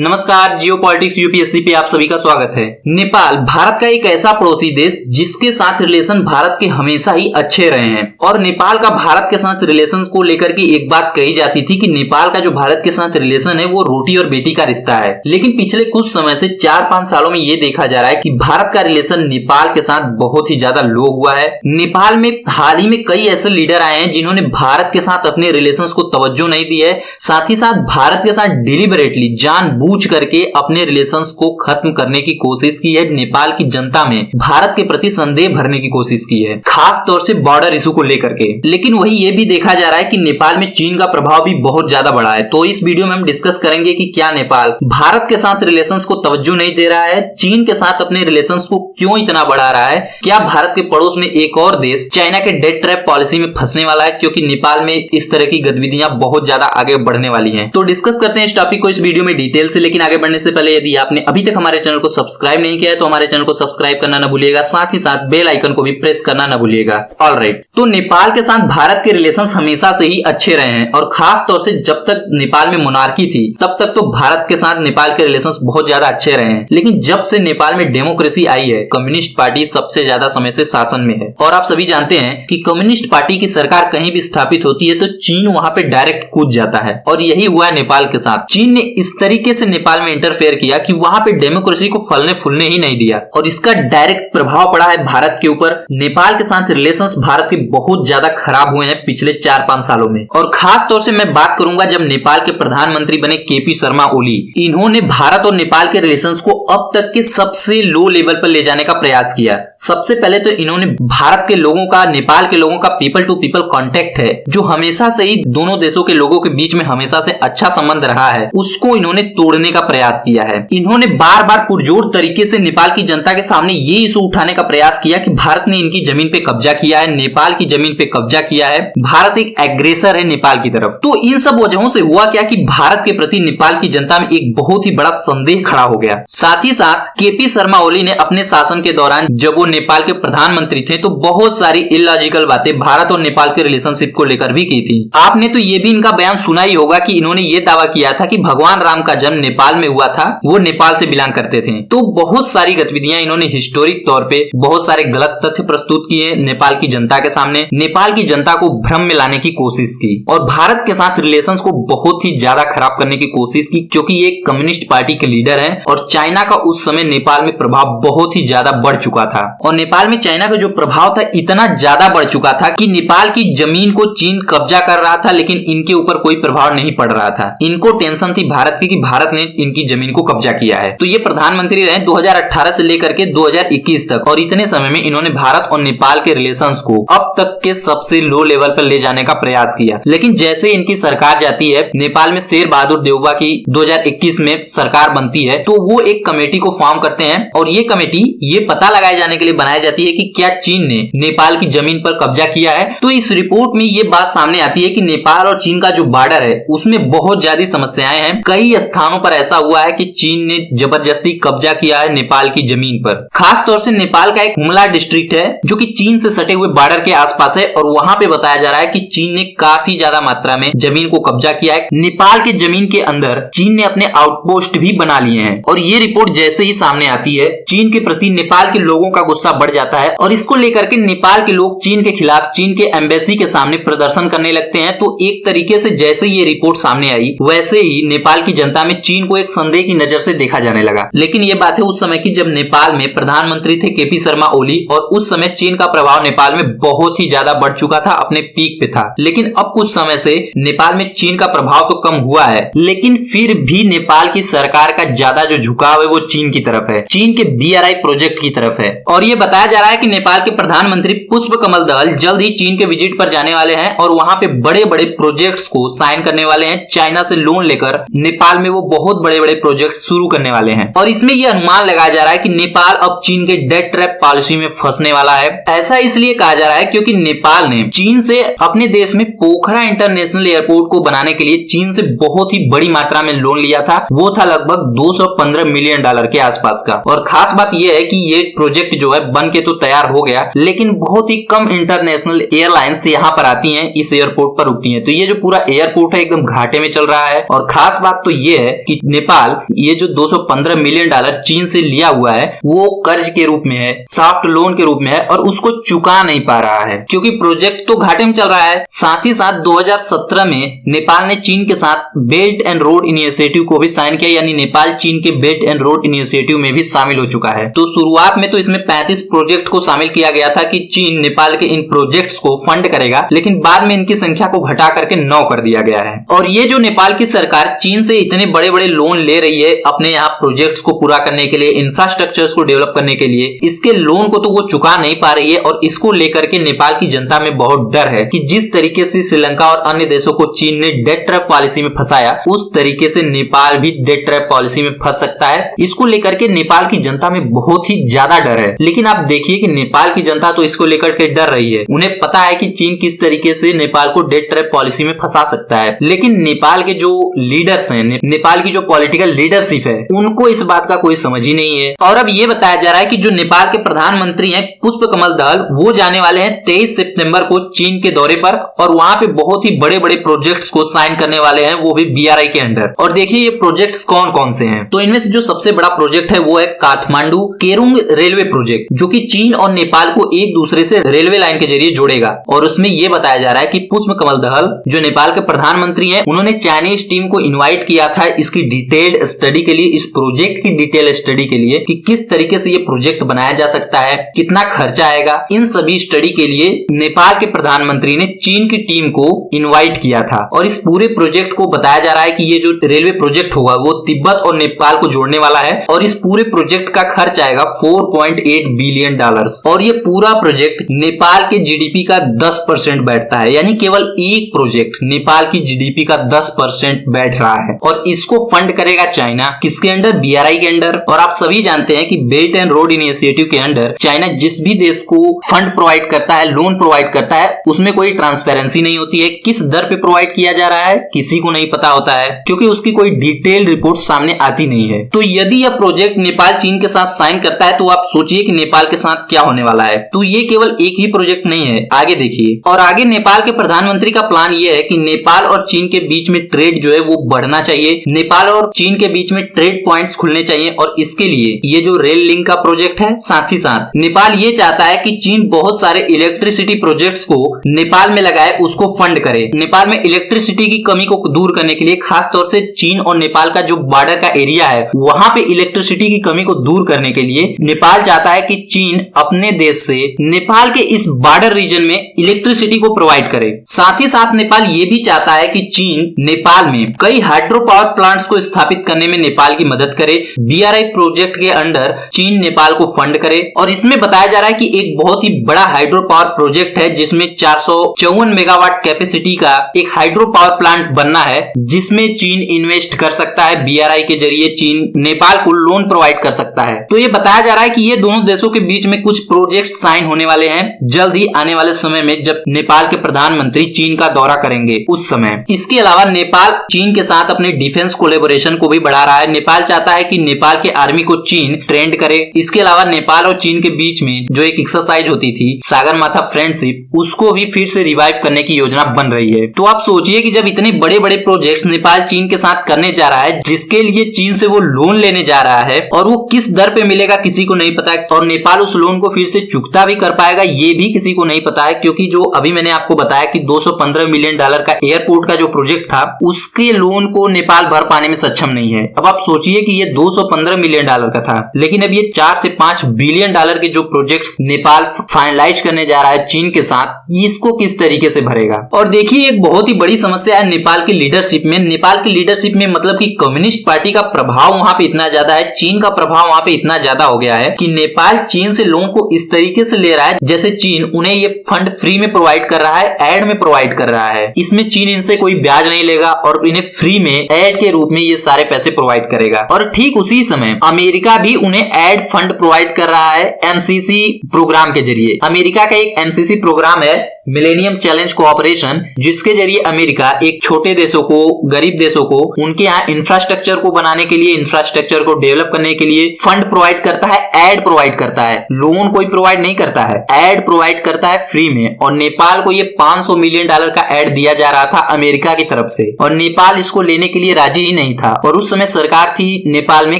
नमस्कार, जियो politics UPSC पे आप सभी का स्वागत है। नेपाल भारत का एक ऐसा पड़ोसी देश जिसके साथ रिलेशन भारत के हमेशा ही अच्छे रहे हैं और नेपाल का भारत के साथ रिलेशन को लेकर के एक बात कही जाती थी कि नेपाल का जो भारत के साथ रिलेशन है वो रोटी और बेटी का रिश्ता है। लेकिन पिछले कुछ समय से 4-5 सालों में ये देखा जा रहा है कि भारत का रिलेशन नेपाल के साथ बहुत ही ज्यादा लो हुआ है। नेपाल में हाल ही में कई ऐसे लीडर आए हैं जिन्होंने भारत के साथ अपने रिलेशन को तवज्जो नहीं दी है, साथ ही साथ भारत के साथ डिलिबरेटली जानबूझ करके अपने रिलेशंस को खत्म करने की कोशिश की है। नेपाल की जनता में भारत के प्रति संदेह भरने की कोशिश की है, खास तौर से बॉर्डर इशू को लेकर के। लेकिन वही ये भी देखा जा रहा है कि नेपाल में चीन का प्रभाव भी बहुत ज्यादा बढ़ा है। तो इस वीडियो में हम डिस्कस करेंगे कि क्या नेपाल भारत के साथ रिलेशंस को तवज्जो नहीं दे रहा है, चीन के साथ अपने रिलेशंस को क्यों इतना बढ़ा रहा है, क्या भारत के पड़ोस में एक और देश चाइना के डेट ट्रैप पॉलिसी में फंसने वाला है, क्योंकि नेपाल में इस तरह की गतिविधियां बहुत ज्यादा आगे बढ़ने वाली हैं। तो डिस्कस करते हैं इस टॉपिक को इस वीडियो में डिटेल से। लेकिन आगे बढ़ने से पहले यदि आपने अभी तक हमारे चैनल को सब्सक्राइब नहीं किया है तो हमारे चैनल को सब्सक्राइब करना न भूलिएगा, साथ ही साथ बेल आइकन को भी प्रेस करना न भूलिएगा। ऑलराइट, तो नेपाल के साथ भारत के रिलेशंस हमेशा से ही अच्छे रहे हैं और खास तौर से जब तक नेपाल में मोनार्की थी तब तक तो भारत के साथ नेपाल के रिलेशंस बहुत ज्यादा अच्छे रहे हैं। लेकिन जब से नेपाल में डेमोक्रेसी आई है, कम्युनिस्ट पार्टी सबसे ज्यादा समय से शासन में है और आप सभी जानते हैं कि कम्युनिस्ट पार्टी की सरकार कहीं भी स्थापित होती है तो चीन वहां पे डायरेक्ट कूद जाता है और यही हुआ है नेपाल के साथ। चीन ने इस तरीके से नेपाल में इंटरफेयर किया कि वहां पे डेमोक्रेसी को फलने फूलने ही नहीं दिया और इसका डायरेक्ट प्रभाव पड़ा है भारत के ऊपर। नेपाल के साथ रिलेशंस भारत के बहुत ज्यादा खराब हुए हैं पिछले 4-5 सालों में और खास तौर से मैं बात करूंगा जब नेपाल के प्रधानमंत्री बने केपी शर्मा ओली। इन्होंने भारत और नेपाल के रिलेशंस को अब तक के सबसे लो लेवल पर ले जाने का प्रयास किया। सबसे पहले तो इन्होंने भारत के लोगों का, नेपाल के लोगों का पीपल टू पीपल कांटेक्ट है, जो हमेशा से ही दोनों देशों के लोगों के बीच में हमेशा से अच्छा संबंध रहा है, उसको इन्होंने तोड़ने का प्रयास किया है। इन्होंने बार बार पुरजोर तरीके से नेपाल की जनता के सामने ये इशू उठाने का प्रयास किया कि भारत ने इनकी जमीन पे कब्जा किया है, नेपाल की जमीन पे कब्जा किया है, भारत एक एग्रेसर है नेपाल की तरफ। तो इन सब वजहों से हुआ क्या कि भारत के प्रति नेपाल की जनता में एक बहुत ही बड़ा संदेह खड़ा हो गया। साथ ही साथ केपी शर्मा ओली ने अपने शासन के दौरान जब वो नेपाल के प्रधानमंत्री थे तो बहुत सारी इलॉजिकल बातें भारत और नेपाल के रिलेशनशिप को लेकर भी की थी। आपने तो ये भी इनका बयान सुना ही होगा कि इन्होंने ये दावा किया था कि भगवान राम का जन्म नेपाल में हुआ था, वो नेपाल से बिलोंग करते थे। तो बहुत सारी गतिविधियां इन्होंने हिस्टोरिक तौर पे बहुत सारे गलत तथ्य प्रस्तुत किए नेपाल की जनता के सामने, नेपाल की जनता को भ्रम में लाने की कोशिश की और भारत के साथ रिलेशंस को बहुत ही ज्यादा खराब करने की कोशिश की, क्योंकि ये एक कम्युनिस्ट पार्टी के लीडर हैं और चाइना का उस समय नेपाल में प्रभाव बहुत ही ज्यादा बढ़ चुका था और नेपाल में चाइना का जो प्रभाव था इतना ज्यादा बढ़ चुका था कि नेपाल की जमीन को चीन कब्जा कर रहा था, लेकिन इनके ऊपर कोई प्रभाव नहीं पड़ रहा था। इनको टेंशन थी भारत की कि भारत ने इनकी जमीन को कब्जा किया है। तो ये प्रधानमंत्री रहे 2018 से लेकर के 2021 तक और इतने समय में इन्होंने भारत और नेपाल के रिलेशंस को अब तक के सबसे लो लेवल पर ले जाने का प्रयास किया। लेकिन जैसे इनकी सरकार जाती है, नेपाल में शेर बहादुर देउबा की 2021 में सरकार बनती है, तो वो एक कमेटी को फॉर्म करते हैं और ये कमेटी ये पता लगाए जाने के लिए बनाई जाती है कि क्या चीन ने नेपाल की जमीन पर कब्जा किया है। तो इस रिपोर्ट में ये बात सामने आती है कि नेपाल और चीन का जो बॉर्डर है उसमें बहुत ज्यादा समस्याएं हैं। कई स्थानों पर ऐसा हुआ है कि चीन ने जबरदस्ती कब्जा किया है नेपाल की जमीन पर। खास तौर से नेपाल का एक हुमला डिस्ट्रिक्ट है जो कि चीन से सटे हुए बॉर्डर के आसपास है और वहां पे बताया जा रहा है कि चीन ने काफी ज्यादा मात्रा में जमीन को कब्जा किया है। नेपाल के जमीन के अंदर चीन ने अपने आउटपोस्ट भी बना लिए हैं और ये रिपोर्ट जैसे ही सामने आती है चीन के प्रति नेपाल के लोगों का गुस्सा बढ़ जाता है और इसको लेकर के नेपाल के लोग चीन के खिलाफ चीन के एम्बेसी के सामने प्रदर्शन करने लगते हैं। तो एक तरीके से जैसे ये रिपोर्ट सामने आई वैसे ही नेपाल की जनता में चीन को एक संदेह की नजर से देखा जाने लगा। लेकिन ये बात है उस समय की जब नेपाल में प्रधानमंत्री थे केपी शर्मा ओली और उस समय चीन का प्रभाव नेपाल में बहुत ही ज्यादा बढ़ चुका था, अपने पीक पे था। लेकिन अब कुछ समय से नेपाल में चीन का प्रभाव तो कम हुआ है, लेकिन फिर भी नेपाल की सरकार का ज्यादा जो झुकाव है वो चीन की तरफ है, चीन के BRI प्रोजेक्ट की तरफ है। और ये बताया जा रहा है कि नेपाल के प्रधानमंत्री पुष्प कमल दहल जल्द ही चीन के विजिट पर जाने वाले हैं और वहां पे बड़े बड़े प्रोजेक्ट्स को साइन करने वाले हैं। चाइना से लोन लेकर नेपाल में वो बहुत बड़े बड़े प्रोजेक्ट शुरू करने वाले हैं और इसमें यह अनुमान लगाया जा रहा है कि नेपाल अब चीन के डेट ट्रैप पॉलिसी में फंसने वाला है। ऐसा इसलिए कहा जा रहा है क्योंकि नेपाल ने चीन से अपने देश में पोखरा इंटरनेशनल एयरपोर्ट को बनाने के लिए चीन से बहुत ही बड़ी मात्रा में लोन लिया था। वो था लगभग $215 मिलियन के आसपास का। और खास बात यह है कि ये प्रोजेक्ट जो है बन के तो तैयार हो गया, लेकिन बहुत ही कम इंटरनेशनल एयरलाइंस यहाँ पर आती हैं, इस एयरपोर्ट पर रुकती हैं। तो ये जो पूरा एयरपोर्ट है एकदम घाटे में चल रहा है। और खास बात तो ये है कि नेपाल ये जो $215 मिलियन चीन से लिया हुआ है वो कर्ज के रूप में है, सॉफ्ट लोन के रूप में है और उसको चुका नहीं पा रहा है क्योंकि प्रोजेक्ट तो घाटे में चल रहा है। साथ ही साथ 2017 में नेपाल ने चीन के साथ बेल्ट एंड रोड इनिशिएटिव को भी साइन किया, यानी नेपाल चीन के बेल्ट एंड रोड इनिशिएटिव में भी शामिल हो चुका है। तो शुरुआत में तो इसमें 35 प्रोजेक्ट को शामिल किया गया था कि चीन नेपाल के इन प्रोजेक्ट्स को फंड करेगा, लेकिन बाद में इनकी संख्या को घटा करके 9 कर दिया गया है। और ये जो नेपाल की सरकार चीन से इतने बड़े बड़े लोन ले रही है अपने यहाँ प्रोजेक्ट्स को पूरा करने के लिए, इंफ्रास्ट्रक्चर्स को डेवलप करने के लिए, इसके लोन को तो वो चुका नहीं पा रही है और इसको लेकर के नेपाल की जनता में बहुत डर है कि जिस तरीके से श्रीलंका और अन्य देशों को चीन ने डेट ट्रैप पॉलिसी में फंसाया उस तरीके से नेपाल भी डेट ट्रैप पॉलिसी में फंस सकता है। इसको लेकर के नेपाल की जनता में बहुत ही ज्यादा डर है। लेकिन आप देखिए कि नेपाल की जनता तो इसको लेकर के डर रही है, उन्हें पता है कि चीन किस तरीके से नेपाल को डेट ट्रैप पॉलिसी में फंसा सकता है। लेकिन नेपाल के जो लीडर्स हैं, नेपाल की जो पॉलिटिकल लीडरशिप है, उनको इस बात का कोई समझ ही नहीं है। और अब ये बताया जा रहा है कि जो नेपाल के प्रधानमंत्री हैं पुष्पकमल दहल, वो जाने वाले हैं 23 सितंबर को चीन के दौरे पर और वहां पे बहुत ही बड़े बड़े प्रोजेक्ट्स को साइन करने वाले हैं, वो भी BRI के अंडर। और देखिए ये प्रोजेक्ट्स कौन कौन से हैं। तो इनमें से जो सबसे बड़ा प्रोजेक्ट है वो है काठमांडू केरुंग रेलवे प्रोजेक्ट, जो कि चीन और नेपाल को एक दूसरे से रेलवे लाइन के जरिए जोड़ेगा। और उसमें यह बताया जा रहा है कि पुष्पकमल दहल जो नेपाल के प्रधानमंत्री हैं, उन्होंने चाइनीज टीम को इनवाइट किया था इसकी डिटेल्ड स्टडी के लिए, इस प्रोजेक्ट की डिटेल स्टडी के लिए कि किस तरीके से ये प्रोजेक्ट बनाया जा सकता है, कितना खर्चा आएगा। इन सभी स्टडी के लिए नेपाल के प्रधानमंत्री ने चीन की टीम को इनवाइट किया था। और इस पूरे प्रोजेक्ट को बताया जा रहा है कि ये जो रेलवे प्रोजेक्ट होगा वो तिब्बत और नेपाल को जोड़ने वाला है और इस पूरे प्रोजेक्ट का खर्च आएगा $4.8 बिलियन। और ये पूरा प्रोजेक्ट नेपाल के जीडीपी का 10% बैठता है, यानी केवल एक प्रोजेक्ट नेपाल की जीडीपी का 10% बैठ रहा है। और इसको फंड करेगा चाइना, किसके अंडर? BRI के अंडर। और आप सभी जानते हैं कि बेल्ट एंड रोड इनिशिएटिव के अंडर चाइना जिस भी देश को फंड प्रोवाइड करता है, लोन प्रोवाइड करता है, उसमें कोई ट्रांसपेरेंसी नहीं होती है। किस दर पे प्रोवाइड किया जा रहा है किसी को नहीं पता होता है, क्योंकि उसकी कोई डिटेल रिपोर्ट सामने आती नहीं है। तो यदि यह प्रोजेक्ट नेपाल चीन के साथ साइन करता है तो आप सोचिए कि नेपाल के साथ क्या होने वाला है। तो ये केवल एक ही प्रोजेक्ट नहीं है, आगे देखिए। और आगे नेपाल के प्रधानमंत्री का प्लान ये है कि नेपाल और चीन के बीच में ट्रेड जो है वो बढ़ना चाहिए, नेपाल और चीन के बीच में ट्रेड पॉइंट्स खुलने चाहिए। और इसके लिए ये जो रेल लिंक का प्रोजेक्ट है, साथ ही साथ नेपाल ये चाहता है कि चीन बहुत सारे इलेक्ट्रिसिटी प्रोजेक्ट्स को नेपाल में लगाए, उसको फंड करे। नेपाल में इलेक्ट्रिसिटी की कमी को दूर करने के लिए, खास तौर से चीन और नेपाल का जो बॉर्डर का एरिया है वहां पे इलेक्ट्रिसिटी की कमी को दूर करने के लिए नेपाल चाहता है कि चीन अपने देश से नेपाल के इस बॉर्डर रीजन में इलेक्ट्रिसिटी को प्रोवाइड करे। साथ ही साथ नेपाल ये भी चाहता है कि चीन नेपाल में कई हाइड्रो पावर प्लांट्स को स्थापित करने में नेपाल की मदद करे। BRI प्रोजेक्ट के अंडर चीन नेपाल को फंड करे। और इसमें बताया जा रहा है कि एक बहुत ही बड़ा हाइड्रो पावर प्रोजेक्ट है जिसमें 454 मेगावाट कैपेसिटी का एक हाइड्रो पावर प्लांट बनना है, जिसमें चीन इन्वेस्ट कर सकता है। BRI के जरिए चीन नेपाल को लोन प्रोवाइड कर सकता है। तो ये बताया जा रहा है कि ये दोनों देशों के बीच में कुछ प्रोजेक्ट साइन होने वाले हैं जल्द ही आने वाले समय में, जब नेपाल के प्रधानमंत्री चीन का दौरा करेंगे उस समय। इसके अलावा नेपाल चीन के साथ अपने डिफेंस कोलैबोरेशन को भी बढ़ा रहा है। नेपाल चाहता है कि नेपाल के आर्मी को चीन ट्रेंड करे। इसके अलावा नेपाल और चीन के बीच में जो एक एक्सरसाइज होती थी सागरमाथा फ्रेंडशिप, उसको भी फिर से रिवाइव करने की योजना बन रही है। तो आप सोचिए कि जब इतने बड़े बड़े प्रोजेक्ट्स नेपाल चीन के साथ करने जा रहा है, जिसके लिए चीन से वो लोन लेने जा रहा है और वो किस दर पे मिलेगा किसी को नहीं पता है, और नेपाल उस लोन को फिर से चुकता भी कर पाएगा ये भी किसी को नहीं पता है, क्योंकि जो अभी मैंने आपको बताया कि $215 मिलियन का एयरपोर्ट का जो प्रोजेक्ट था उसके लोन को नेपाल भर पाने में सक्षम नहीं है। अब आप सोचिए कि ये $215 मिलियन का था, लेकिन अब ये 4 से 5 बिलियन डॉलर के जो प्रोजेक्ट्स नेपाल फाइनलाइज करने जा रहा है चीन के साथ, इसको किस तरीके से भरेगा। और देखिए एक बहुत ही बड़ी समस्या है नेपाल की लीडरशिप में। नेपाल की लीडरशिप में मतलब कि कम्युनिस्ट पार्टी का प्रभाव वहां पे इतना ज्यादा है, चीन का प्रभाव वहां पे इतना ज्यादा हो गया है कि नेपाल चीन से लोन को इस तरीके से ले रहा है जैसे चीन उन्हें ये फंड फ्री में प्रोवाइड कर रहा है, एड में प्रोवाइड कर रहा है। इसमें चीन इनसे कोई ब्याज नहीं लेगा और इन्हें फ्री में एड के रूप में ये सारे पैसे प्रोवाइड करेगा। और ठीक उसी समय अमेरिका भी उन्हें एड फंड प्रोवाइड कर रहा है MCC प्रोग्राम के जरिए। अमेरिका का एक MCC प्रोग्राम है मिलेनियम चैलेंज कोऑपरेशन, जिसके जरिए अमेरिका एक छोटे देशों को, गरीब देशों को उनके यहाँ इंफ्रास्ट्रक्चर को बनाने के लिए, इंफ्रास्ट्रक्चर को डेवलप करने के लिए फंड प्रोवाइड करता है, एड प्रोवाइड करता है। लोन कोई प्रोवाइड नहीं करता है, एड प्रोवाइड करता है फ्री में। और नेपाल को ये $500 मिलियन का एड दिया जा रहा था अमेरिका की तरफ से, और नेपाल इसको लेने के लिए राजी ही नहीं था। और उस समय सरकार थी नेपाल में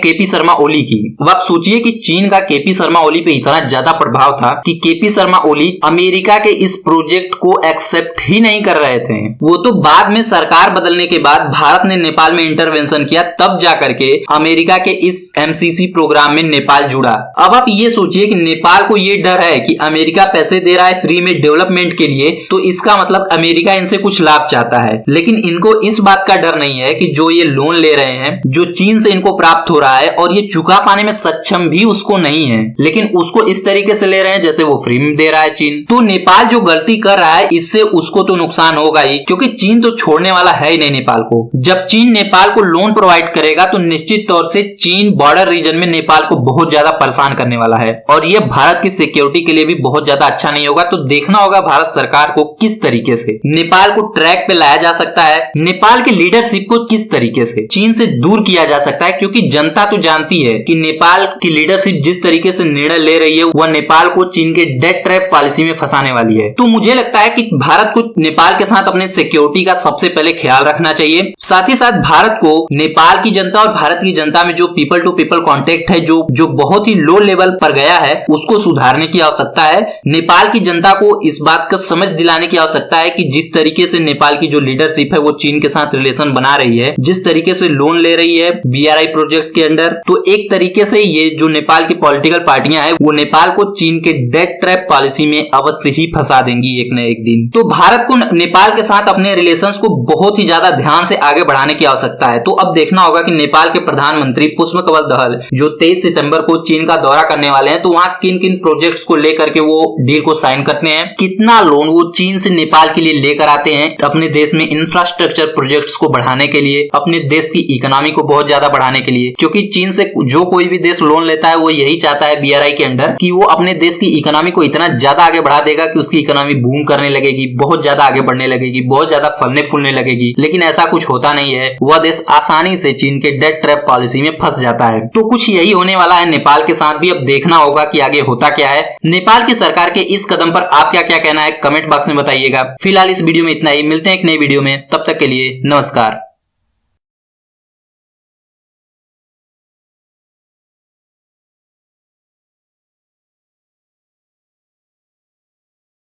केपी शर्मा ओली की। अब आप सोचिए कि चीन का केपी शर्मा ओली पे इतना ज्यादा प्रभाव था कि केपी शर्मा ओली अमेरिका के इस प्रोजेक्ट को एक्सेप्ट ही नहीं कर रहे थे। वो तो बाद में सरकार बदलने के बाद भारत ने नेपाल में इंटरवेंशन किया, तब जाकर के अमेरिका के इस एमसीसी प्रोग्राम में नेपाल जुड़ा। अब आप ये सोचिए कि नेपाल को ये डर है कि अमेरिका पैसे दे रहा है फ्री में डेवलपमेंट के लिए, तो इसका मतलब अमेरिका इनसे कुछ लाभ चाहता है। लेकिन इनको इस बात का डर नहीं है कि जो ये लोन ले रहे हैं, जो चीन से इनको प्राप्त हो रहा है, और ये चुका पाने में सक्षम भी उसको नहीं है, लेकिन उसको इस तरीके से ले रहे हैं जैसे वो फ्री में दे रहा है चीन। तो नेपाल जो गलती कर रहा है, इससे उसको तो नुकसान होगा ही, क्योंकि चीन तो छोड़ने वाला है ही नहीं नेपाल को। जब चीन नेपाल को लोन प्रोवाइड करेगा तो निश्चित तौर से चीन बॉर्डर रीजन में नेपाल को बहुत ज्यादा परेशान करने वाला है, और ये भारत की सिक्योरिटी के लिए भी बहुत ज्यादा अच्छा नहीं होगा। तो देखना होगा भारत सरकार को किस तरीके से नेपाल को ट्रैक पे लाया जा सकता है, नेपाल की लीडरशिप को किस तरीके से चीन से दूर किया जा सकता है, क्योंकि जनता तो जानती है कि नेपाल की लीडरशिप जिस तरीके से निर्णय ले रही है, वह नेपाल को चीन के डेट ट्रैप पॉलिसी में फंसाने वाली है। तो मुझे लगता है कि भारत को नेपाल के साथ अपने सिक्योरिटी का सबसे पहले ख्याल रखना चाहिए। साथ ही साथ भारत को नेपाल की जनता और भारत की जनता में जो पीपल टू पीपल कॉन्टेक्ट है, जो बहुत ही लो लेवल पर गया है, उसको सुधारने की आवश्यकता है। नेपाल की जनता को इस बात का समझ दिलाने की आवश्यकता है कि जिस तरीके से नेपाल की जो लीडरशिप है वो चीन के साथ रिलेशन बना रही है, जिस तरीके से लोन ले रही है बीआरआई प्रोजेक्ट के अंडर, तो एक तरीके से ये जो नेपाल की पॉलिटिकल पार्टियां हैं, वो नेपाल को चीन के डेट ट्रैप पॉलिसी में अवश्य ही फंसा देंगी एक न एक दिन। तो भारत को नेपाल के साथ अपने रिलेशंस को बहुत ही ज्यादा ध्यान से आगे बढ़ाने की आवश्यकता है। तो अब देखना होगा कि नेपाल के प्रधानमंत्री पुष्प कमल दहल जो 23 सितंबर को चीन का दौरा करने वाले हैं, तो वहां किन किन प्रोजेक्ट्स को लेकर के वो डील को साइन करते हैं, कितना लोन वो चीन से नेपाल के लिए लेकर आते हैं अपने देश में इंफ्रास्ट्रक्चर प्रोजेक्ट्स को बढ़ाने के लिए, अपने देश की इकोनॉमी को बहुत ज्यादा बढ़ाने के लिए। क्योंकि चीन से जो कोई भी देश लोन लेता है वो यही चाहता है बीआरआई के अंडर कि वो अपने देश की इकोनॉमी को इतना ज्यादा आगे बढ़ा देगा कि उसकी इकोनॉमी बूम करने लगेगी, बहुत ज्यादा आगे बढ़ने लगेगी, बहुत ज्यादा फलने फूलने लगेगी। लेकिन ऐसा कुछ होता नहीं है, वह देश आसानी से चीन के डेट ट्रैप पॉलिसी में फंस जाता है। तो कुछ यही होने वाला है नेपाल के साथ भी। अब देखना होगा कि आगे होता क्या है। नेपाल की सरकार के इस कदम पर आप क्या क्या कहना है, कमेंट बॉक्स में बताइएगा। फिलहाल इस वीडियो में इतना ही, मिलते हैं एक नई वीडियो में, तब तक के लिए नमस्कार।